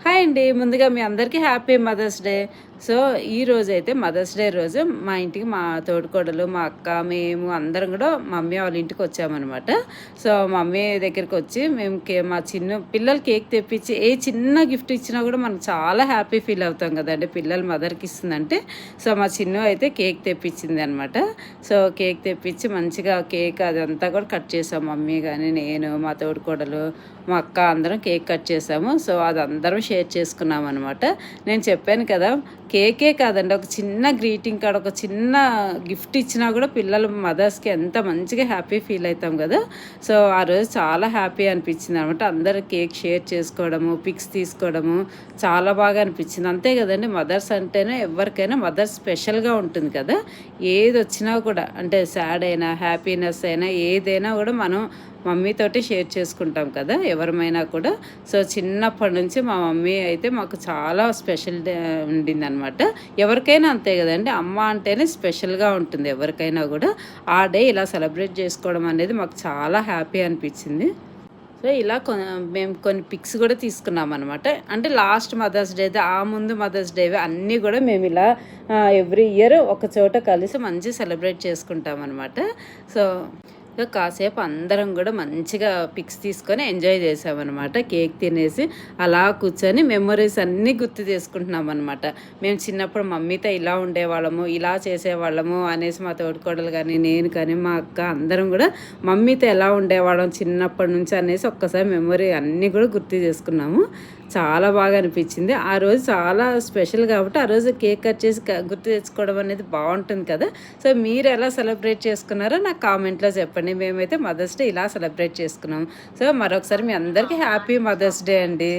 Hi అండి. ముందుగా మీ అందరికీ హ్యాపీ మదర్స్ డే. సో, ఈరోజైతే మదర్స్ డే రోజు మా ఇంటికి మా తోడికోడలు, మా అక్క, మేము అందరం కూడా మమ్మీ వాళ్ళ ఇంటికి వచ్చామనమాట. సో, మమ్మీ దగ్గరికి వచ్చి మేము మా పిల్లలు కేక్ తెప్పించి ఏ చిన్న గిఫ్ట్ ఇచ్చినా కూడా మనం చాలా హ్యాపీ ఫీల్ అవుతాం కదండి, పిల్లలు మదర్కి ఇస్తుందంటే. సో, మా చిన్ను అయితే కేక్ తెప్పించింది అనమాట. సో, కేక్ తెప్పించి మంచిగా కేక్ అదంతా కూడా కట్ చేసాం. మమ్మీ కానీ, నేను, మా తోడికోడలు, మా అక్క అందరం కేక్ కట్ చేసాము. సో, అది అందరం షేర్ చేసుకున్నాం అనమాట. నేను చెప్పాను కదా, కేకే కాదండి, ఒక చిన్న గ్రీటింగ్ కార్డ్, ఒక చిన్న గిఫ్ట్ ఇచ్చినా కూడా పిల్లలు మదర్స్కి ఎంత మంచిగా హ్యాపీ ఫీల్ అవుతాం కదా. సో, ఆ రోజు చాలా హ్యాపీ అనిపించింది అనమాట. అందరూ కేక్ షేర్ చేసుకోవడము, పిక్స్ తీసుకోవడము చాలా బాగా అనిపించింది. అంతే కదండి, మదర్స్ అంటేనే ఎవరికైనా మదర్స్ స్పెషల్గా ఉంటుంది కదా. ఏది వచ్చినా కూడా, అంటే సాడ్ అయినా హ్యాపీనెస్ అయినా ఏదైనా కూడా మనం మమ్మీతోటి షేర్ చేసుకుంటాం కదా ఎవరమైనా కూడా. సో, చిన్నప్పటి నుంచి మా మమ్మీ అయితే మాకు చాలా స్పెషల్ డే ఉండిందనమాట. ఎవరికైనా అంతే కదండి, అమ్మ అంటేనే స్పెషల్గా ఉంటుంది ఎవరికైనా కూడా. ఆ డే ఇలా సెలబ్రేట్ చేసుకోవడం అనేది మాకు చాలా హ్యాపీ అనిపించింది. సో, ఇలా మేము కొన్ని పిక్స్ కూడా తీసుకున్నాం అనమాట. అంటే లాస్ట్ మదర్స్ డే, ఆ ముందు మదర్స్ డే అన్నీ కూడా మేము ఇలా ఎవ్రీ ఇయర్ ఒక చోట కలిసి మంచి సెలబ్రేట్ చేసుకుంటాం అనమాట. సో, కాసేపు అందరం కూడా మంచిగా పిక్స్ తీసుకొని ఎంజాయ్ చేసామన్నమాట. కేక్ తినేసి అలా కూర్చొని మెమొరీస్ అన్నీ గుర్తు చేసుకుంటున్నాం అనమాట. మేము చిన్నప్పుడు మమ్మీతో ఇలా ఉండేవాళ్ళము, ఇలా చేసేవాళ్ళము అనేసి మా తోడుకోడలు కానీ, నేను కానీ, మా అక్క అందరం కూడా మమ్మీతో ఎలా ఉండేవాళ్ళం చిన్నప్పటి నుంచి అనేసి ఒక్కసారి మెమొరీ అన్నీ కూడా గుర్తు చేసుకున్నాము. చాలా బాగా అనిపించింది. ఆ రోజు చాలా స్పెషల్ కాబట్టి ఆ రోజు కేక్ కట్ చేసి గుర్తు తెచ్చుకోవడం అనేది బాగుంటుంది కదా. సో, మీరు ఎలా సెలబ్రేట్ చేసుకున్నారో నాకు కామెంట్లో చెప్పండి. మేమైతే మదర్స్ డే ఇలా సెలబ్రేట్ చేసుకున్నాం. సో, మరొకసారి మీ అందరికీ హ్యాపీ మదర్స్ డే అండి.